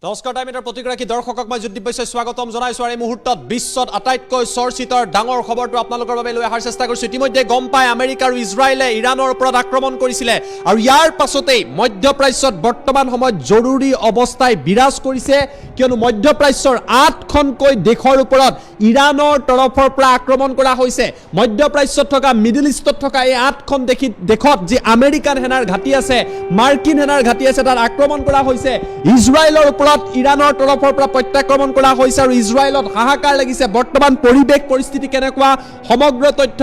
নমস্কাৰ টাইমেটাৰ প্ৰতিগৰাকী দৰ্শকক মই জ্যোতি বৈশ্যই স্বাগতম জনাইছো আৰু এই মুহূৰ্তত বিশ্বত আটাইতকৈ চৰ্চিতৰ ডাঙৰ খবৰটো আপোনালোকৰ বাবে লৈ অহাৰ চেষ্টা কৰিছো। ইতিমধ্যে গম পাই আমেৰিকা আৰু ইজৰাইলে ইৰাণৰ ওপৰত আক্ৰমণ কৰিছিলে আৰু ইয়াৰ পাছতেই মধ্যপ্ৰাচ্যত বৰ্তমান সময়ত জৰুৰী অৱস্থাই বিৰাজ কৰিছে, কিয়নো মধ্যপ্ৰাচ্যৰ 8খনকৈ দেশৰ ওপৰত ইৰাণৰ তৰফৰ পৰা আক্ৰমণ কৰা হৈছে। মধ্যপ্ৰাচ্যত থকা মিডল ইষ্টত থকা এই 8খন দেশত যি আমেৰিকান সেনাৰ ঘাটি আছে, মাৰ্কিন সেনাৰ ঘাটি আছে, তাত আক্ৰমণ কৰা হৈছে। ইজৰাইলৰ ওপৰত ইৰাণৰ তৰফৰ পৰা প্ৰত্যাক্ৰমণ কৰা হৈছে আৰু ইজৰাইলত হাহাকাৰ লাগিছে। বৰ্তমান পৰিৱেশ পৰিস্থিতি কেনেকুৱা সমগ্ৰ তথ্য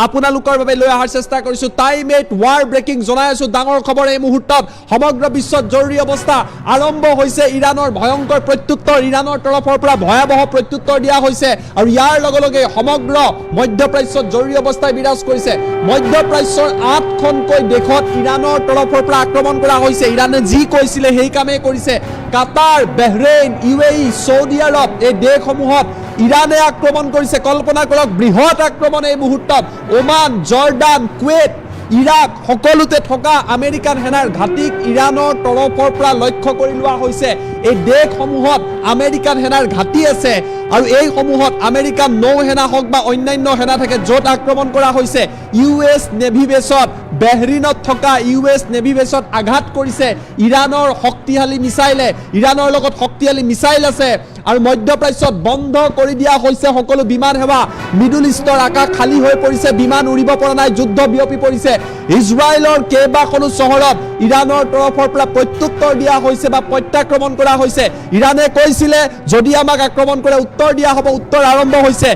আপোনালোকৰ বাবে লৈ অহাৰ চেষ্টা কৰিছো। টাইম 8 ৱাৰ ব্ৰেকিং জনাই আছো ডাঙৰ খবৰ এই মুহূৰ্তত। সমগ্ৰ বিশ্বত জৰুৰী অৱস্থা আৰম্ভ হৈছে। ইৰাণৰ ভয়ংকৰ প্ৰত্যুত্তৰ, ইৰাণৰ তৰফৰ পৰা ভয়াৱহ প্ৰত্যুত্তৰ দিয়া হৈছে আৰু ইয়াৰ লগে লগে সমগ্ৰ মধ্যপ্ৰাচ্যত জৰুৰী অৱস্থাই বিৰাজ কৰিছে। মধ্যপ্ৰাচ্যৰ 8খনকৈ দেশত ইৰাণৰ তৰফৰ পৰা আক্ৰমণ কৰা হৈছে। ইৰাণে যি কৈছিলে সেই কামেই কৰিছে। কাটাৰ, বাহৰেইন, UAE, চৌদি আৰব এই দেশসমূহত ইৰাণে আক্ৰমণ কৰিছে। কল্পনা কৰক, বৃহৎ আক্ৰমণ এই মুহূৰ্তত। ওমান, জৰ্ডান, কুৱেট, ইৰাক সকলোতে থকা আমেৰিকান সেনাৰ ঘাটিক ইৰাণৰ তৰফৰ পৰা লক্ষ্য কৰি লোৱা হৈছে। এই দেশসমূহত আমেৰিকান সেনাৰ ঘাটি আছে আৰু এই সমূহত আমেৰিকান নৌসেনা হওক বা অন্যান্য সেনা থাকে, য'ত আক্ৰমণ কৰা হৈছে। US নেভি বেছত, বাহৰিনত থকা US নেভি বেছত আঘাত কৰিছে ইৰাণৰ শক্তিশালী মিছাইলে। ইৰাণৰ লগত শক্তিশালী মিছাইল আছে আৰু মধ্যপ্ৰাচ্যত বন্ধ কৰি দিয়া হৈছে সকলো বিমান সেৱা। মিডল ইষ্টৰ আকাশ খালী হৈ পৰিছে, বিমান উৰিব পৰা নাই, যুদ্ধ বিয়পি পৰিছে। ইজৰাইলৰ কেইবাখনো চহৰত ইৰাণৰ তৰফৰ পৰা প্ৰত্যুত্তৰ দিয়া হৈছে বা প্ৰত্যাক্ৰমণ কৰা হৈছে। ইৰাণে কৈছিলে যদি আমাক আক্ৰমণ কৰে উত্তৰ দিয়া হ'ব। উত্তৰ আৰম্ভ হৈছে।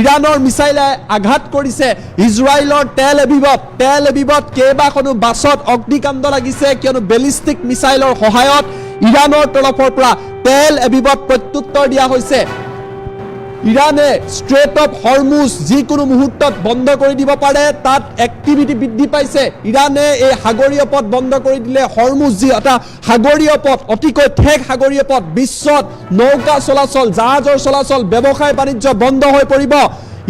ইৰাণৰ মিছাইলে আঘাত কৰিছে ইজৰাইলৰ তেল এভিভত কেইবাখনো বাছত অগ্নিকাণ্ড লাগিছে, কিয়নো বেলিষ্টিক মিছাইলৰ সহায়ত ইৰাণৰ তৰফৰ পৰা তেল এভিভত প্ৰত্যুত্তৰ দিয়া হৈছে। ইৰাণে ষ্ট্ৰেট অফ হৰমুজ যিকোনো মুহূৰ্তত বন্ধ কৰি দিব পাৰে, তাত এক্টিভিটি বৃদ্ধি পাইছে। ইৰাণে এই সাগৰীয় পথ বন্ধ কৰি দিলে হৰমুজ যি এটা সাগৰীয় পথ, অতিকৈ ঠেক সাগৰীয় পথ, বিশ্বত নৌকা চলাচল, জাহাজৰ চলাচল, ব্যৱসায় বাণিজ্য বন্ধ হৈ পৰিব।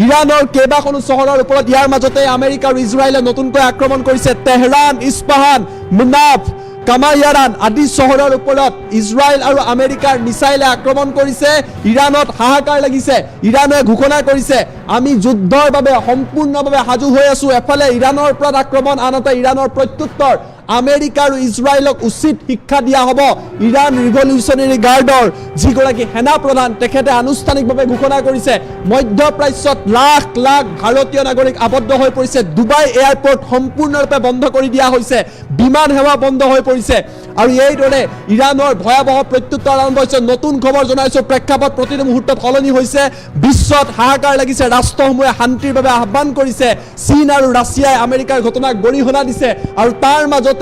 ইৰাণৰ কেইবাখনো চহৰৰ ওপৰত ইয়াৰ মাজতে আমেৰিকা আৰু ইজৰাইলে নতুনকৈ আক্ৰমণ কৰিছে। তেহৰান, ইস্পাহান, মুনাফ, কামায়াৰান আদি চহৰৰ ওপৰত ইজৰাইল আৰু আমেৰিকাৰ মিছাইলে আক্ৰমণ কৰিছে। ইৰাণত হাহাকাৰ লাগিছে। ইৰাণে ঘোষণা কৰিছে আমি যুদ্ধৰ বাবে সম্পূৰ্ণভাৱে সাজু হৈ আছো। এফালে ইৰাণৰ ওপৰত আক্ৰমণ, আনহাতে ইৰাণৰ প্ৰত্যুত্তৰ। আমেৰিকা আৰু ইজৰাইলক উচিত শিক্ষা দিয়া হ'ব। ইৰাণ ৰিভলিউচনাৰী গাৰ্ডৰ যিগৰাকী সেনা প্ৰধান, তেখেতে আনুষ্ঠানিকভাৱে ঘোষণা কৰিছে মধ্যপ্ৰাচ্যত লাখ লাখ ভাৰতীয় নাগৰিক আবদ্ধ হৈ পৰিছে। ডুবাই এয়াৰপৰ্ট সম্পূৰ্ণৰূপে বন্ধ কৰি দিয়া হৈছে, বিমান সেৱা বন্ধ হৈ পৰিছে আৰু এইদৰে ইৰাণৰ ভয়াৱহ প্ৰত্যুত্তৰ আৰম্ভ হৈছে। নতুন খবৰ জনাইছো, প্ৰেক্ষাপট প্ৰতিটো মুহূৰ্তত সলনি হৈছে। বিশ্বত হাহাকাৰ লাগিছে। ৰাষ্ট্ৰসমূহে শান্তিৰ বাবে আহ্বান কৰিছে। চীন আৰু ৰাছিয়াই আমেৰিকাৰ ঘটনাক গৰিহণা দিছে আৰু তাৰ মাজত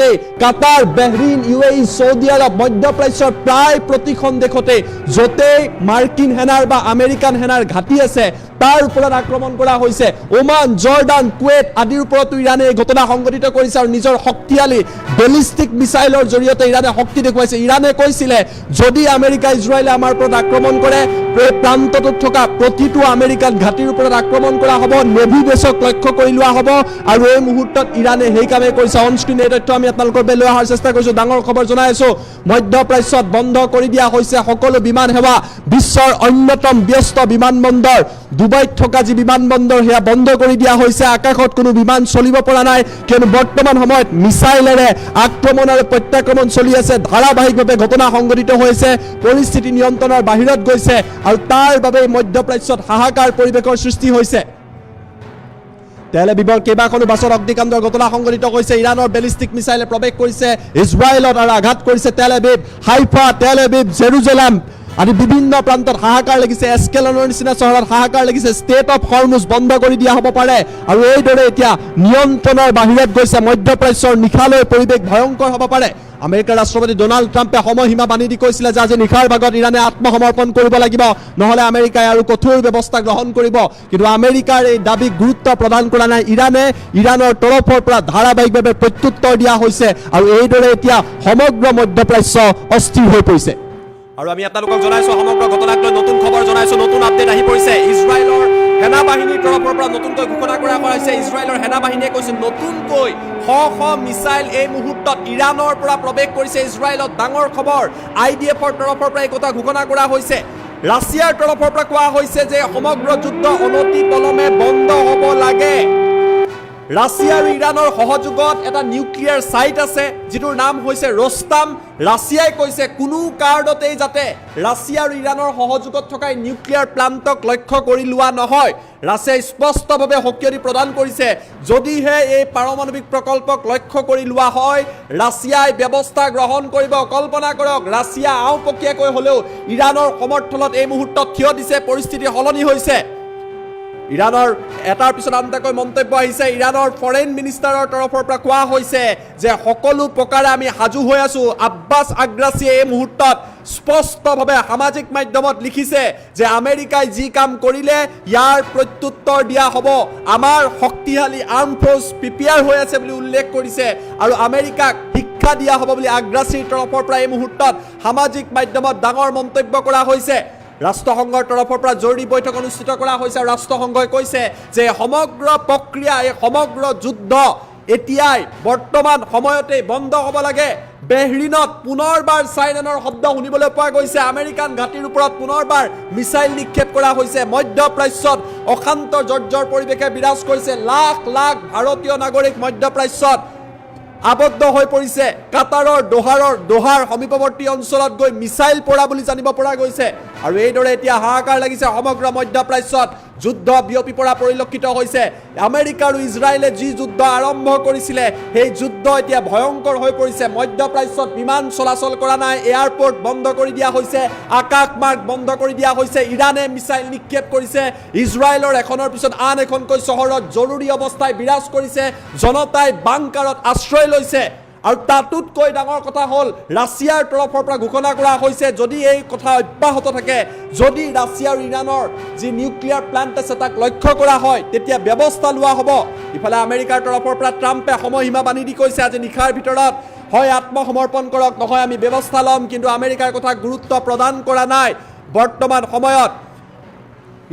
কাটাৰ, বাহৰিন, UAE, চৌদি আৰব, মধ্যপ্ৰাচ্যৰ প্ৰায় প্ৰতিখন দেশতে য'তেই মাৰ্কিন সেনাৰ বা আমেৰিকান সেনাৰ ঘাটি আছে তাৰ ওপৰত আক্ৰমণ কৰা হৈছে। ওমান, জৰ্ডান, কুৱেট আদিৰ ওপৰতো ইৰাণে এই ঘটনা সংঘটিত কৰিছে আৰু নিজৰ শক্তিশালী বেলিষ্টিক মিছাইলৰ জৰিয়তে ইৰাণে শক্তি দেখুৱাইছে। ইৰাণে কৈছিলে যদি আমেৰিকা ইজৰাইলে আমাৰ ওপৰত আক্ৰমণ কৰে, প্ৰান্তটোত থকা প্ৰতিটো আমেৰিকান ঘাটিৰ ওপৰত আক্ৰমণ কৰা হ'ব, নেভি বেছক লক্ষ্য কৰি লোৱা হ'ব আৰু এই মুহূৰ্তত ইৰাণে সেই কামেই কৰিছে। অনস্ক্ৰীন এই তথ্য আমি আপোনালোকৰ বাবে লৈ অহাৰ চেষ্টা কৰিছো। ডাঙৰ খবৰ জনাই আছো, মধ্যপ্ৰাচ্যত বন্ধ কৰি দিয়া হৈছে সকলো বিমান সেৱা। বিশ্বৰ অন্যতম ব্যস্ত বিমানবন্দৰ ডুবাইত থকা যি বিমানবন্দৰ সেয়া বন্ধ কৰি দিয়া হৈছে। আকাশত কোনো বিমান চলিব পৰা নাই, কিয়নো বৰ্তমান সময়ত মিছাইলেৰে আক্ৰমণ আৰু প্ৰত্যাক্ৰমণ চলি আছে। ধাৰাবাহিকভাৱে ঘটনা সংঘটিত হৈছে, পৰিস্থিতি নিয়ন্ত্ৰণৰ বাহিৰত গৈছে আৰু তাৰ বাবে মধ্যপ্ৰাচ্যত হাহাকাৰ পৰিৱেশৰ সৃষ্টি হৈছে। তেল এভিভৰ কেইবাখনো বাছত অগ্নিকাণ্ডৰ ঘটনা সংঘটিত হৈছে। ইৰাণৰ বেলিষ্টিক মিছাইলে প্ৰৱেশ কৰিছে ইজৰাইলত আৰু আঘাত কৰিছে তেল এভিভ, হাইফা, তেল এভিভ, জেৰুজালেম আদি বিভিন্ন প্ৰান্তত হাহাকাৰ লাগিছে। এস্কেলনৰ নিচিনা চহৰত হাহাকাৰ লাগিছে। ষ্টেট অফ হৰমুজ বন্ধ কৰি দিয়া হ'ব পাৰে আৰু এইদৰে এতিয়া নিয়ন্ত্ৰণৰ বাহিৰত গৈছে মধ্যপ্ৰাচ্যৰ। নিশালৈ পৰিৱেশ ভয়ংকৰ হ'ব পাৰে। আমেৰিকাৰ ৰাষ্ট্ৰপতি ডোনাল্ড ট্ৰাম্পে সময়সীমা বান্ধি দি কৈছিলে যে আজি নিশাৰ ভাগত ইৰাণে আত্মসমৰ্পণ কৰিব লাগিব, নহ'লে আমেৰিকাই আৰু কঠোৰ ব্যৱস্থা গ্ৰহণ কৰিব। কিন্তু আমেৰিকাৰ এই দাবীক গুৰুত্ব প্ৰদান কৰা নাই ইৰাণে। ইৰাণৰ তৰফৰ পৰা ধাৰাবাহিকভাৱে প্ৰত্যুত্তৰ দিয়া হৈছে আৰু এইদৰে এতিয়া সমগ্ৰ মধ্যপ্ৰাচ্য অস্থিৰ হৈ পৰিছে। আৰু আমি আপোনালোকক জনাইছো সমগ্ৰ ঘটনাক লৈ নতুন খবৰ জনাইছো, নতুন আপডেট আহি পৰিছে। ইজৰাইলৰ সেনাবাহিনীৰ তৰফৰ পৰা নতুনকৈ ঘোষণা কৰা হৈছে। ইজৰাইলৰ সেনাবাহিনীয়ে কৈছে নতুনকৈ শ মিছাইল এই মুহূৰ্তত ইৰাণৰ পৰা প্ৰৱেশ কৰিছে ইজৰাইলত। ডাঙৰ খবৰ, IDFৰ তৰফৰ পৰা এই কথা ঘোষণা কৰা হৈছে। ৰাছিয়াৰ তৰফৰ পৰা কোৱা হৈছে যে সমগ্ৰ যুদ্ধ অনতি পলমে বন্ধ হ'ব লাগে। ৰাছিয়া আৰু ইৰাণৰ সহযোগত এটা নিউক্লিয়াৰ ছাইট আছে যিটোৰ নাম হৈছে ৰস্তাম। ৰাছিয়াই কৈছে কোনো কাৰণতেই যাতে ৰাছিয়া আৰু ইৰাণৰ সহযোগত থকা নিউক্লিয়াৰ প্লাণ্টক লক্ষ্য কৰি লোৱা নহয়। ৰাছিয়াই স্পষ্টভাৱে সকিয়নি প্ৰদান কৰিছে যদিহে এই পাৰমাণৱিক প্ৰকল্পক লক্ষ্য কৰি লোৱা হয় ৰাছিয়াই ব্যৱস্থা গ্ৰহণ কৰিব। কল্পনা কৰক, ৰাছিয়া আওপকীয়াকৈ হ'লেও ইৰাণৰ সমৰ্থনত এই মুহূৰ্তত থিয় দিছে। পৰিস্থিতি সলনি হৈছে। ইৰাণৰ এটাৰ পিছত আনটাকৈ মন্তব্য আহিছে। ইৰাণৰ ফৰেইন মিনিষ্টাৰৰ তৰফৰ পৰা কোৱা হৈছে যে সকলো প্ৰকাৰে আমি সাজু হৈ আছো। আব্বাছ আগ্ৰাছিয়ে এই মুহূৰ্তত স্পষ্টভাৱে সামাজিক মাধ্যমত লিখিছে যে আমেৰিকাই যি কাম কৰিলে ইয়াৰ প্ৰত্যুত্তৰ দিয়া হ'ব। আমাৰ শক্তিশালী আৰ্ম ফ'ৰ্চ প্ৰিপেয়াৰ হৈ আছে বুলি উল্লেখ কৰিছে আৰু আমেৰিকাক শিক্ষা দিয়া হ'ব বুলি আগ্ৰাছীৰ তৰফৰ পৰা এই মুহূৰ্তত সামাজিক মাধ্যমত ডাঙৰ মন্তব্য কৰা হৈছে। ৰাষ্ট্ৰসংঘৰ তৰফৰ পৰা জৰুৰী বৈঠক অনুষ্ঠিত কৰা হৈছে আৰু ৰাষ্ট্ৰসংঘই কৈছে যে সমগ্ৰ প্ৰক্ৰিয়া, এই সমগ্ৰ যুদ্ধ এতিয়াই বৰ্তমান সময়তে বন্ধ হ'ব লাগে। বেহৰিনত পুনৰবাৰ চাইৰেনৰ শব্দ শুনিবলৈ পোৱা গৈছে। আমেৰিকান ঘাটিৰ ওপৰত পুনৰবাৰ মিছাইল নিক্ষেপ কৰা হৈছে। মধ্যপ্ৰাচ্যত অশান্ত জৰ্জৰ পৰিৱেশে বিৰাজ কৰিছে। লাখ লাখ ভাৰতীয় নাগৰিক মধ্যপ্ৰাচ্যত আবদ্ধ হৈ পৰিছে। কাটাৰৰ দোহাৰ সমীপৱৰ্তী অঞ্চলত গৈ মিছাইল পৰা বুলি জানিব পৰা গৈছে আৰু এইদৰে এতিয়া হাহাকাৰ লাগিছে। সমগ্ৰ মধ্যপ্ৰাচ্যত যুদ্ধ বিয়পি পৰা পৰিলক্ষিত হৈছে। আমেৰিকা আৰু ইজৰাইলে যি যুদ্ধ আৰম্ভ কৰিছিলে সেই যুদ্ধ এতিয়া ভয়ংকৰ হৈ পৰিছে। মধ্যপ্ৰাচ্যত বিমান চলাচল কৰা নাই, এয়াৰপৰ্ট বন্ধ কৰি দিয়া হৈছে, আকাশ মাৰ্গ বন্ধ কৰি দিয়া হৈছে। ইৰাণে মিছাইল নিক্ষেপ কৰিছে। ইজৰাইলৰ এখনৰ পিছত আন এখনকৈ চহৰত জৰুৰী অৱস্থাই বিৰাজ কৰিছে। জনতাই বাংকাৰত আশ্ৰয় লৈছে আৰু তাতোতকৈ ডাঙৰ কথা হ'ল ৰাছিয়াৰ তৰফৰ পৰা ঘোষণা কৰা হৈছে যদি এই কথা অব্যাহত থাকে, যদি ৰাছিয়া আৰু ইৰাণৰ যি নিউক্লিয়াৰ প্লাণ্ট আছে তাক লক্ষ্য কৰা হয় তেতিয়া ব্যৱস্থা লোৱা হ'ব। ইফালে আমেৰিকাৰ তৰফৰ পৰা ট্ৰাম্পে সময়সীমা বান্ধি দি কৈছে আজি নিশাৰ ভিতৰত হয় আত্মসমৰ্পণ কৰক, নহয় আমি ব্যৱস্থা ল'ম। কিন্তু আমেৰিকাৰ কথা গুৰুত্ব প্ৰদান কৰা নাই। বৰ্তমান সময়ত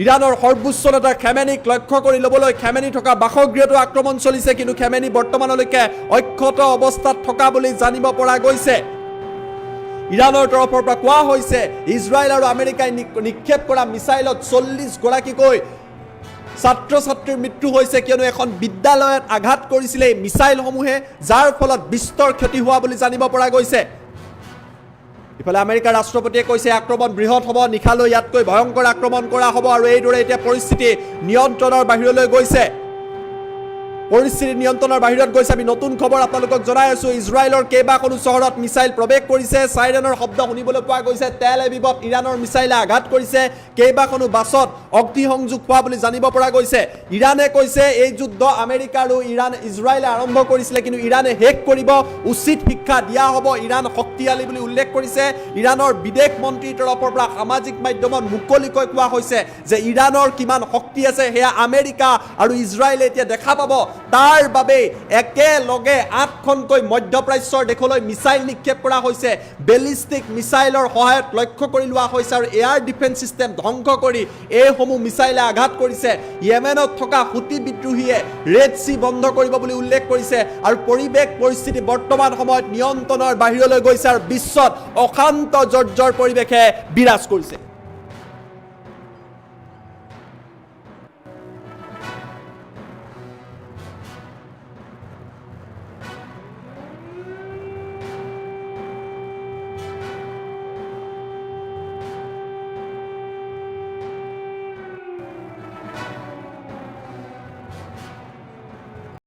ইৰাণৰ সৰ্বোচ্চ নেতা খেমেনিক লক্ষ্য কৰি ল'বলৈ খেমেনি থকা বাসগৃহটো আক্ৰমণ চলিছে, কিন্তু খেমেনি বৰ্তমানলৈকে অক্ষত অৱস্থাত থকা বুলি জানিব পৰা গৈছে। ইৰাণৰ তৰফৰ পৰা কোৱা হৈছে ইজৰাইল আৰু আমেৰিকাই নিক্ষেপ কৰা মিছাইলত 40 গৰাকীকৈ ছাত্ৰ ছাত্ৰীৰ মৃত্যু হৈছে, কিয়নো এখন বিদ্যালয়ত আঘাত কৰিছিলে এই মিছাইলসমূহে, যাৰ ফলত বিস্তৰ ক্ষতি হোৱা বুলি জানিব পৰা গৈছে। ইফালে আমেৰিকাৰ ৰাষ্ট্ৰপতিয়ে কৈছে আক্ৰমণ বৃহৎ হ'ব, নিশালৈ ইয়াতকৈ ভয়ংকৰ আক্ৰমণ কৰা হ'ব আৰু এইদৰে এতিয়া পৰিস্থিতি নিয়ন্ত্ৰণৰ বাহিৰলৈ গৈছে। পৰিস্থিতি নিয়ন্ত্ৰণৰ বাহিৰত গৈছে। আমি নতুন খবৰ আপোনালোকক জনাই আছো। ইজৰাইলৰ কেইবাখনো চহৰত মিছাইল প্ৰৱেশ কৰিছে। চাইৰেনৰ শব্দ শুনিবলৈ পোৱা গৈছে। তেল এবিবত ইৰাণৰ মিছাইলে আঘাত কৰিছে। কেইবাখনো বাছত অগ্নিসংযোগ হোৱা বুলি জানিব পৰা গৈছে। ইৰাণে কৈছে এই যুদ্ধ আমেৰিকা আৰু ইজৰাইলে আৰম্ভ কৰিছিলে, কিন্তু ইৰাণে শেষ কৰিব, উচিত শিক্ষা দিয়া হ'ব। ইৰাণ শক্তিশালী বুলি উল্লেখ কৰিছে। ইৰাণৰ বিদেশ মন্ত্ৰীৰ তৰফৰ পৰা সামাজিক মাধ্যমত মুকলিকৈ কোৱা হৈছে যে ইৰাণৰ কিমান শক্তি আছে সেয়া আমেৰিকা আৰু ইজৰাইলে এতিয়া দেখা পাব। তাৰ বাবে একেলগে 8খনকৈ মধ্যপ্ৰাচ্যৰ দেশলৈ মিছাইল নিক্ষেপ কৰা হৈছে। বেলিষ্টিক মিছাইলৰ সহায়ত লক্ষ্য কৰি লোৱা হৈছে আৰু এয়াৰ ডিফেন্স ছিষ্টেম ধ্বংস কৰি এইসমূহ মিছাইলে আঘাত কৰিছে। য়েমেনত থকা হুতি বিদ্ৰোহীয়ে ৰেড চি বন্ধ কৰিব বুলি উল্লেখ কৰিছে আৰু পৰিৱেশ পৰিস্থিতি বৰ্তমান সময়ত নিয়ন্ত্ৰণৰ বাহিৰলৈ গৈছে আৰু বিশ্বত অশান্ত জৰ্জৰ পৰিৱেশে বিৰাজ কৰিছে।